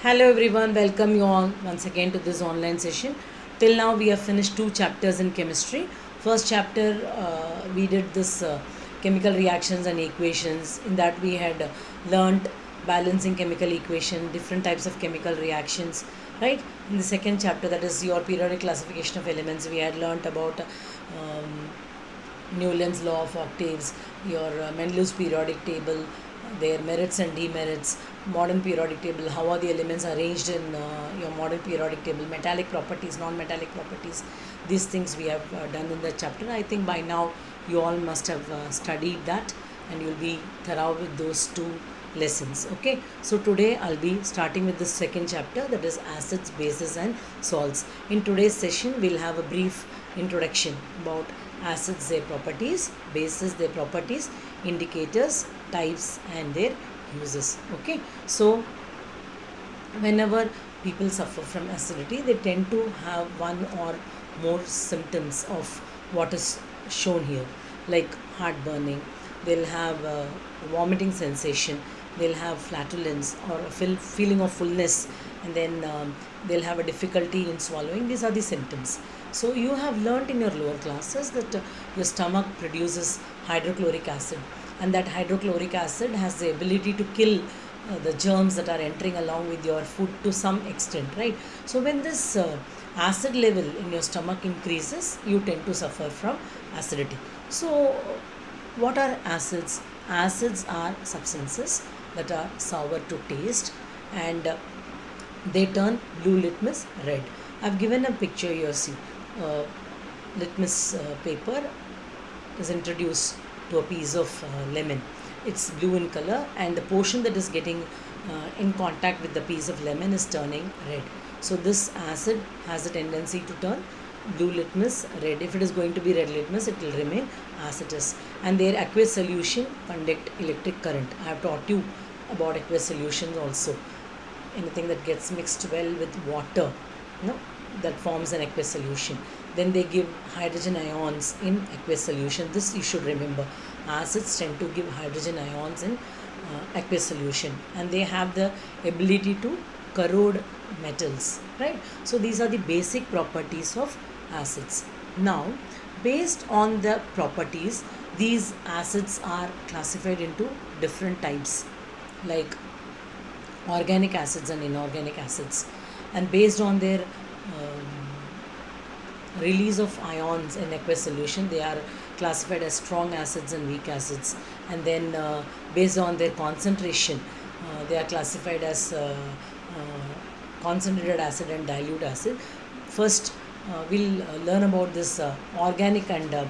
Hello everyone, welcome you all once again to this online session. Till now we have finished two chapters in chemistry. First chapter we did this chemical reactions and equations. In that we had learnt balancing chemical equation, different types of chemical reactions, right? In the second chapter, that is your periodic classification of elements, we had learnt about Newland's law of octaves, your Mendel's periodic table, their merits and demerits, modern periodic table, how are the elements arranged in your modern periodic table, metallic properties, non-metallic properties. These things we have done in the chapter. I think by now you all must have studied that and you'll be thorough with those two lessons. Okay, so today I'll be starting with the second chapter, that is acids, bases and salts. In today's session we'll have a brief introduction about acids, their properties, bases, their properties, indicators, types and their uses. Okay, so whenever people suffer from acidity, they tend to have one or more symptoms of what is shown here, like heartburning, they'll have vomiting sensation, they'll have flatulence or a feeling of fullness, and then they'll have a difficulty in swallowing. These are the symptoms. So you have learnt in your lower classes that your stomach produces hydrochloric acid, and that hydrochloric acid has the ability to kill the germs that are entering along with your food to some extent, right? So when this acid level in your stomach increases, you tend to suffer from acidity. So what are acids? Acids are substances that are sour to taste, and they turn blue litmus red. I've given a picture here. See, litmus paper is introduced to a piece of lemon. It's blue in color, and the portion that is getting in contact with the piece of lemon is turning red. So this acid has a tendency to turn blue litmus red. If it is going to be red litmus, it will remain as it is. And their aqueous solution conduct electric current. I have taught you about aqueous solutions also. Anything that gets mixed well with water, that forms an aqueous solution. Then they give hydrogen ions in aqueous solution. This you should remember. Acids tend to give hydrogen ions in aqueous solution, and they have the ability to corrode metals, right? So these are the basic properties of acids. Now, based on the properties, these acids are classified into different types, like organic acids and inorganic acids, and based on their release of ions in aqueous solution, they are classified as strong acids and weak acids. And then based on their concentration, they are classified as concentrated acid and dilute acid. First we'll learn about this organic and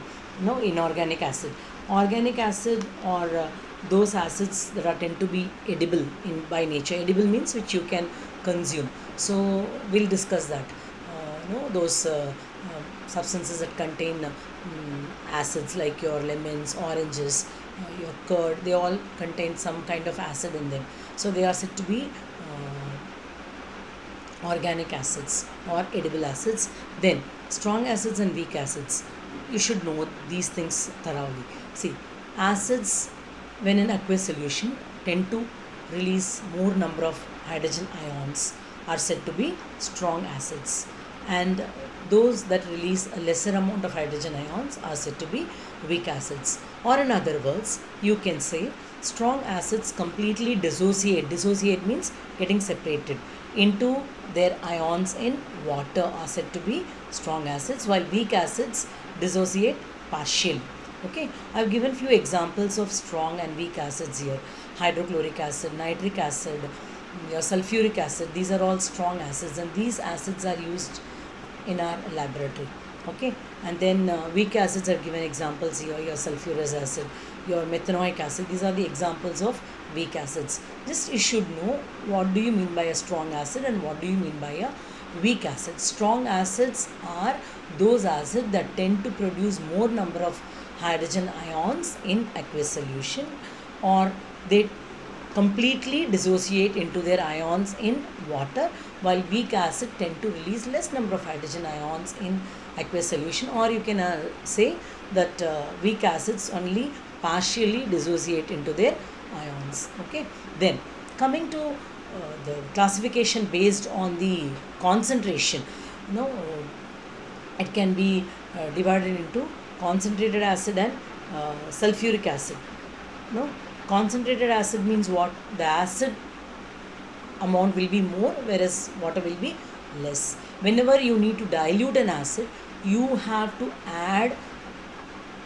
inorganic acid. Organic acid or those acids that are tend to be edible by nature. Edible means which you can consume. So we'll discuss that. Those substances that contain acids, like your lemons, oranges, your curd, they all contain some kind of acid in them. So they are said to be organic acids or edible acids. Then strong acids and weak acids. You should know these things thoroughly. See, acids when in aqueous solution tend to release more number of hydrogen ions, are said to be strong acids, and those that release a lesser amount of hydrogen ions are said to be weak acids. Or in other words, you can say strong acids completely dissociate. Dissociate means getting separated into their ions in water, are said to be strong acids, while weak acids dissociate partially. Okay, I've given few examples of strong and weak acids here. Hydrochloric acid, nitric acid, your sulfuric acid, these are all strong acids, and these acids are used in our laboratory. Okay, and then weak acids are given examples here, your sulfurous acid, your methanoic acid. These are the examples of weak acids. Just you should know what do you mean by a strong acid and what do you mean by a weak acid. Strong acids are those acids that tend to produce more number of hydrogen ions in aqueous solution, or they completely dissociate into their ions in water, while weak acid tend to release less number of hydrogen ions in aqueous solution. Or you can say that weak acids only partially dissociate into their ions. Okay, then coming to the classification based on the concentration. You know, it can be divided into concentrated acid and sulfuric acid. No, concentrated acid means what? The acid amount will be more, whereas water will be less. Whenever you need to dilute an acid, you have to add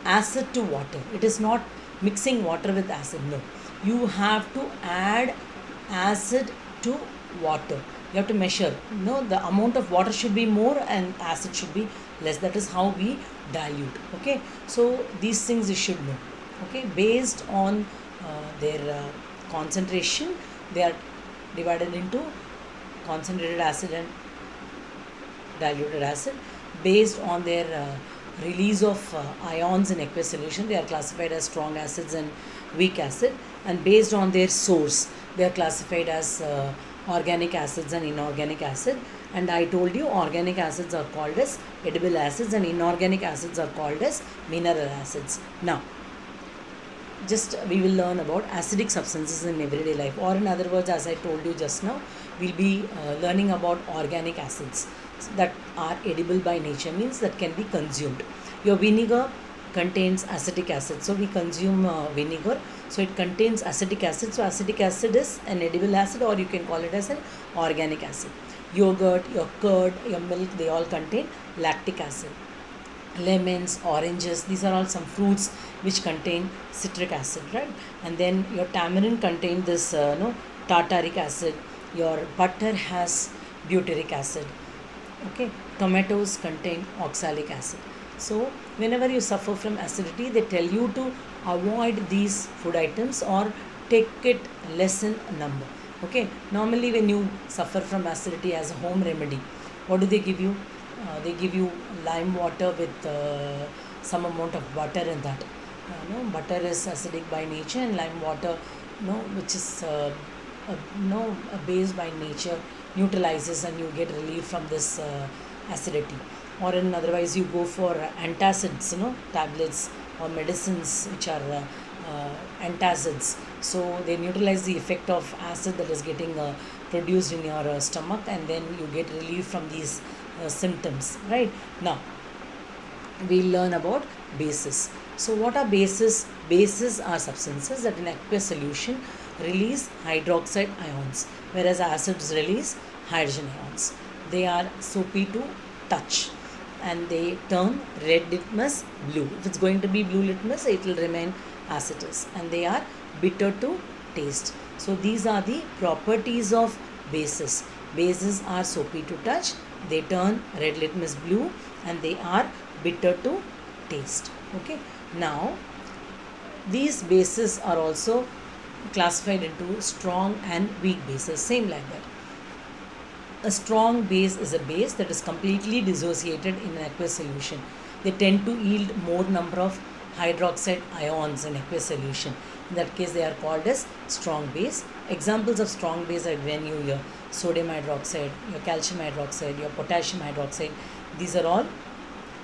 acid to water. It is not mixing water with acid. No, you have to add acid to water. You have to measure. No, the amount of water should be more and acid should be less. That is how we dilute. Okay, so these things you should know. Okay, based on their concentration, they are divided into concentrated acid and diluted acid. Based on their release of ions in aqueous solution, they are classified as strong acids and weak acid, and based on their source, they are classified as organic acids and inorganic acid. And I told you organic acids are called as edible acids and inorganic acids are called as mineral acids. Now just we will learn about acidic substances in everyday life, or in other words, as I told you just now, we'll be learning about organic acids that are edible by nature, means that can be consumed. Your vinegar contains acetic acid, so we consume vinegar, so it contains acetic acid. So acetic acid is an edible acid, or you can call it as an organic acid. Yogurt, your curd, your milk, they all contain lactic acid. Lemons, oranges, these are all some fruits which contain citric acid, right? And then your tamarind contain this tartaric acid. Your butter has butyric acid. Okay, tomatoes contain oxalic acid. So whenever you suffer from acidity, they tell you to avoid these food items or take it less in number. Okay, normally when you suffer from acidity as a home remedy, what do they give you? They give you lime water with some amount of butter in that. Butter is acidic by nature, and lime water, which is base by nature, neutralizes and you get relief from this acidity. Or in otherwise you go for antacids, tablets or medicines which are antacids. So they neutralize the effect of acid that is getting produced in your stomach, and then you get relief from these symptoms. Right now we'll learn about bases. So what are bases? Bases are substances that in aqueous solution release hydroxide ions, whereas acids release hydrogen ions. They are soapy to touch and they turn red litmus blue. If it's going to be blue litmus, it will remain acetous, and they are bitter to taste. So these are the properties of bases. Bases are soapy to touch, they turn red litmus blue, and they are bitter to taste. Okay, now these bases are also classified into strong and weak bases, same like that. A strong base is a base that is completely dissociated in an aqueous solution. They tend to yield more number of hydroxide ions in aqueous solution. In that case, they are called as strong base. Examples of strong base are given you your sodium hydroxide, your calcium hydroxide, your potassium hydroxide. These are all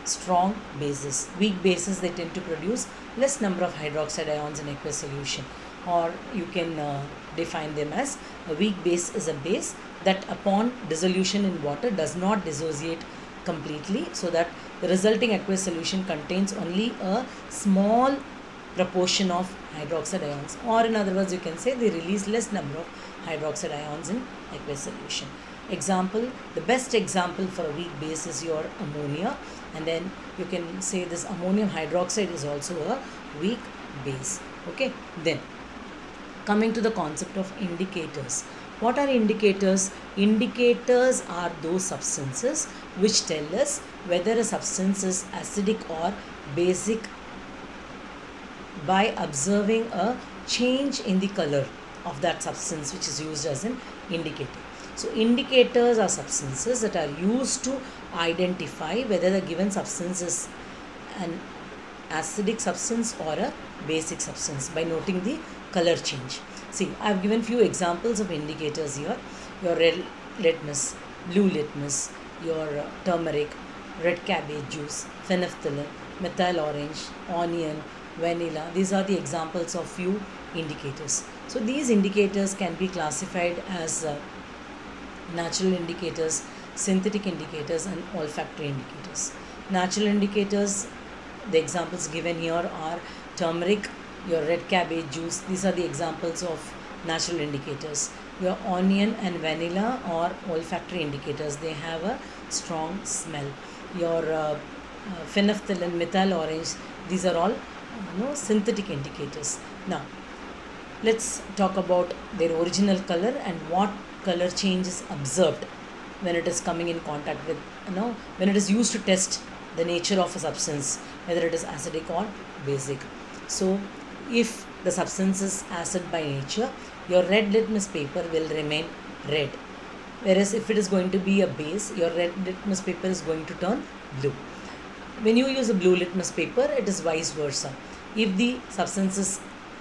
strong bases. Weak bases, they tend to produce less number of hydroxide ions in aqueous solution, or you can define them as a weak base is a base that upon dissolution in water does not dissociate completely, so that the resulting aqueous solution contains only a small proportion of hydroxide ions, or in other words you can say they release less number of hydroxide ions in aqueous solution. Example, the best example for a weak base is your ammonia, and then you can say this ammonium hydroxide is also a weak base. Okay, then coming to the concept of indicators. What are indicators? Indicators are those substances which tell us whether a substance is acidic or basic by observing a change in the color of that substance, which is used as an indicator. So indicators are substances that are used to identify whether the given substance is an acidic substance or a basic substance by noting the color change. See, I have given few examples of indicators here. Your red litmus, blue litmus, your turmeric, red cabbage juice, phenolphthalein, methyl orange, onion, vanilla. These are the examples of few indicators. So these indicators can be classified as natural indicators, synthetic indicators, and olfactory indicators. Natural indicators, the examples given here are turmeric, your red cabbage juice. These are the examples of natural indicators. Your onion and vanilla are olfactory indicators. They have a strong smell. Your phenolphthalein, methyl orange, these are all synthetic indicators. Now let's talk about their original color and what color change is observed when it is coming in contact with, when it is used to test the nature of a substance, whether it is acidic or basic. So if the substance is acid by nature, your red litmus paper will remain red, whereas if it is going to be a base, your red litmus paper is going to turn blue. When you use a blue litmus paper, it is vice versa. If the substance is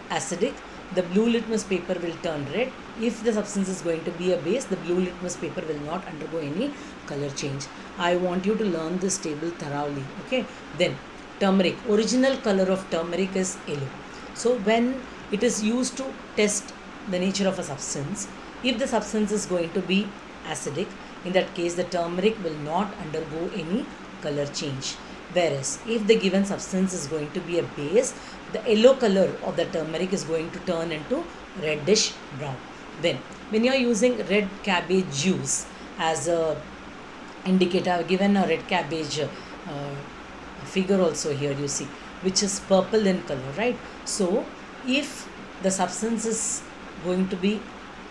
acidic, the blue litmus paper will turn red. If the substance is going to be a base, the blue litmus paper will not undergo any color change. I want you to learn this table thoroughly. Okay. Then turmeric. Original color of turmeric is yellow. So when it is used to test the nature of a substance, if the substance is going to be acidic, in that case the turmeric will not undergo any color change. Whereas if the given substance is going to be a base, the yellow color of the turmeric is going to turn into reddish brown. Then when you are using red cabbage juice as a indicator, I have given a red cabbage figure also here, you see, which is purple in color, right? So if the substance is going to be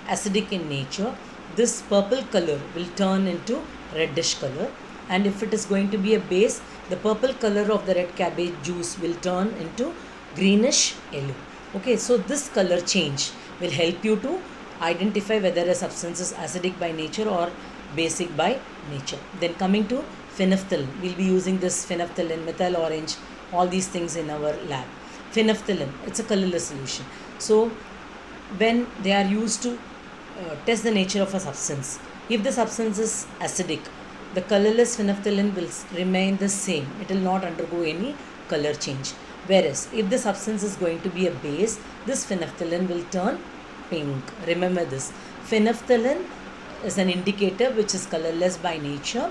acidic in nature, this purple color will turn into reddish color, and if it is going to be a base, the purple color of the red cabbage juice will turn into greenish yellow. Okay, so this color change will help you to identify whether a substance is acidic by nature or basic by nature. Then coming to phenolphthalein, we'll be using this phenolphthalein, methyl orange, all these things in our lab. Phenolphthalein, it's a colorless solution. So when they are used to test the nature of a substance, if the substance is acidic, the colorless phenolphthalein will remain the same. It will not undergo any color change. Whereas if the substance is going to be a base, this phenolphthalein will turn pink. Remember this. Phenolphthalein is an indicator which is colorless by nature.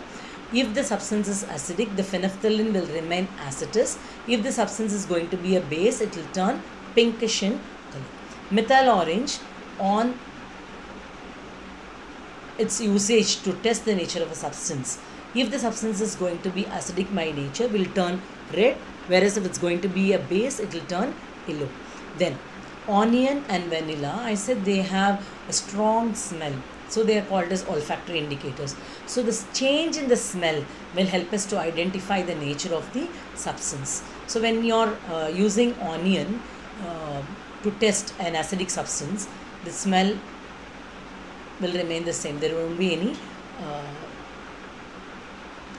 If the substance is acidic, the phenolphthalein will remain as it is. If the substance is going to be a base, it will turn pinkish in color. Methyl orange, on its usage to test the nature of a substance, if the substance is going to be acidic by nature, will turn red, whereas if it's going to be a base, it will turn yellow. Then onion and vanilla, I said they have a strong smell, so they are called as olfactory indicators. So this change in the smell will help us to identify the nature of the substance. So when you are using onion to test an acidic substance, the smell will remain the same. There won't be any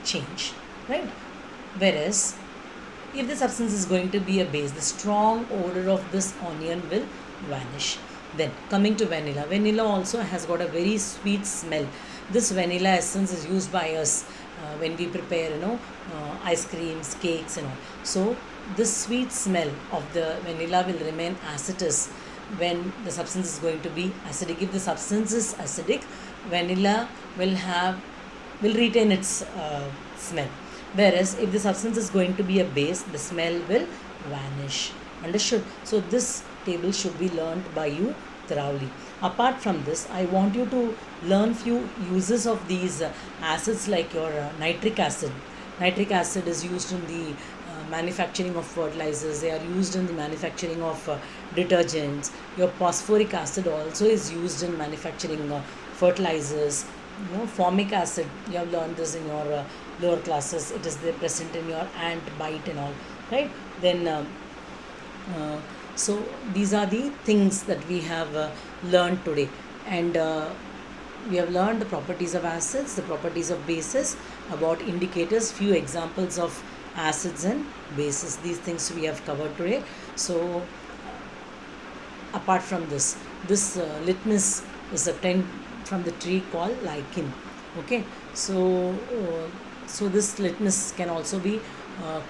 change, right? Whereas if the substance is going to be a base, the strong odor of this onion will vanish. Then coming to vanilla, vanilla also has got a very sweet smell. This vanilla essence is used by us when we prepare, ice creams, cakes and all. So this sweet smell of the vanilla will remain as it is when the substance is going to be acidic. If the substance is acidic, vanilla will retain its smell. Whereas if the substance is going to be a base, the smell will vanish. Understood? So this table should be learned by you thoroughly. Apart from this, I want you to learn few uses of these acids, like your nitric acid. Nitric acid is used in the manufacturing of fertilizers. They are used in the manufacturing of detergents. Your phosphoric acid also is used in manufacturing fertilizers. Formic acid, you have learned this in your lower classes. It is there present in your ant bite and all, right? Then so these are the things that we have learned today, and we have learned the properties of acids, the properties of bases, about indicators, few examples of acids and bases. These things we have covered today. So apart from this litmus is obtained from the tree called lichen. Okay, so this litmus can also be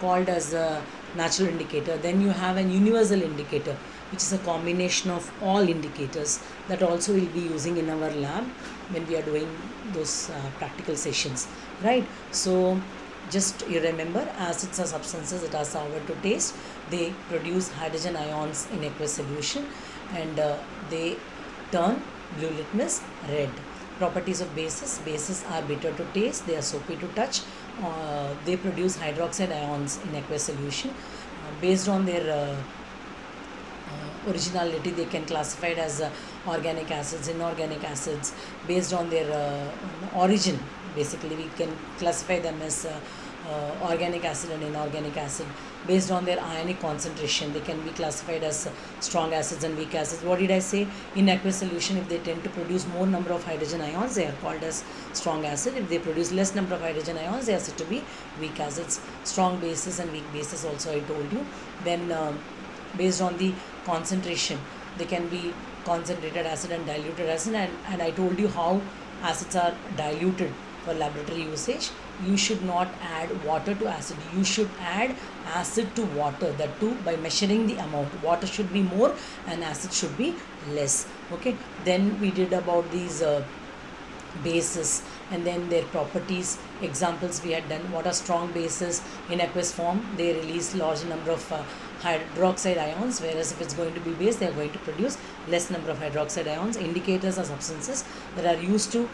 called as a natural indicator. Then you have an universal indicator. which is a combination of all indicators, that also we'll be using in our lab when we are doing those practical sessions, right? So just you remember, acids are substances that are sour to taste. They produce hydrogen ions in aqueous solution, and they turn blue litmus red. Properties of bases: bases are bitter to taste, they are soapy to touch, they produce hydroxide ions in aqueous solution. Based on their originality, they can classified as organic acids, inorganic acids. Based on their origin, basically we can classify them as organic acid and inorganic acid. Based on their ionic concentration, they can be classified as strong acids and weak acids. What did I say? In aqueous solution, if they tend to produce more number of hydrogen ions, they are called as strong acid. If they produce less number of hydrogen ions, they are said to be weak acids. Strong bases and weak bases also I told you. Then based on the concentration, they can be concentrated acid and diluted acid, and I told you how acids are diluted for laboratory usage. You should not add water to acid, you should add acid to water, that too by measuring the amount. Water should be more and acid should be less. Okay, then we did about these bases and then their properties. Examples we had done. What are strong bases? In aqueous form, they release large number of hydroxide ions, whereas if it's going to be base, they are going to produce less number of hydroxide ions. Indicators are substances that are used to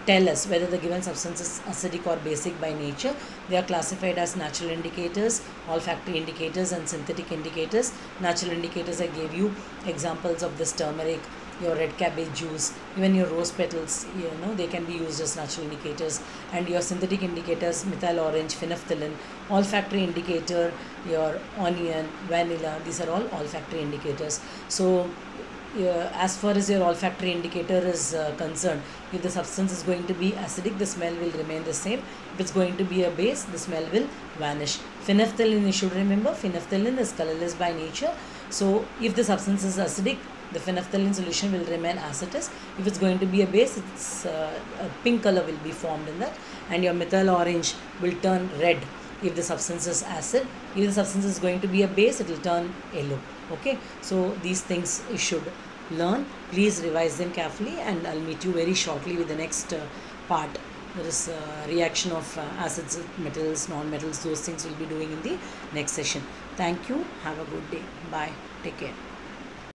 tell us whether the given substance is acidic or basic by nature. They are classified as natural indicators, olfactory indicators, and synthetic indicators. Natural indicators, I gave you examples of this: turmeric, your red cabbage juice, even your rose petals, they can be used as natural indicators. And your synthetic indicators: methyl orange, phenolphthalein. Olfactory indicator, your onion, vanilla, these are all olfactory indicators. So as far as your olfactory indicator is concerned, if the substance is going to be acidic, the smell will remain the same. If it's going to be a base, the smell will vanish. Phenolphthalein, you should remember, phenolphthalein is colorless by nature. So if the substance is acidic, the phenolphthalein solution will remain as it is. If it's going to be a base, it's a pink color will be formed in that. And your methyl orange will turn red if the substance is acid. If the substance is going to be a base, it will turn yellow. Okay, so these things you should learn. Please revise them carefully, and I'll meet you very shortly with the next part. There is reaction of acids, metals, non-metals. Those things we'll be doing in the next session. Thank you. Have a good day. Bye. Take care.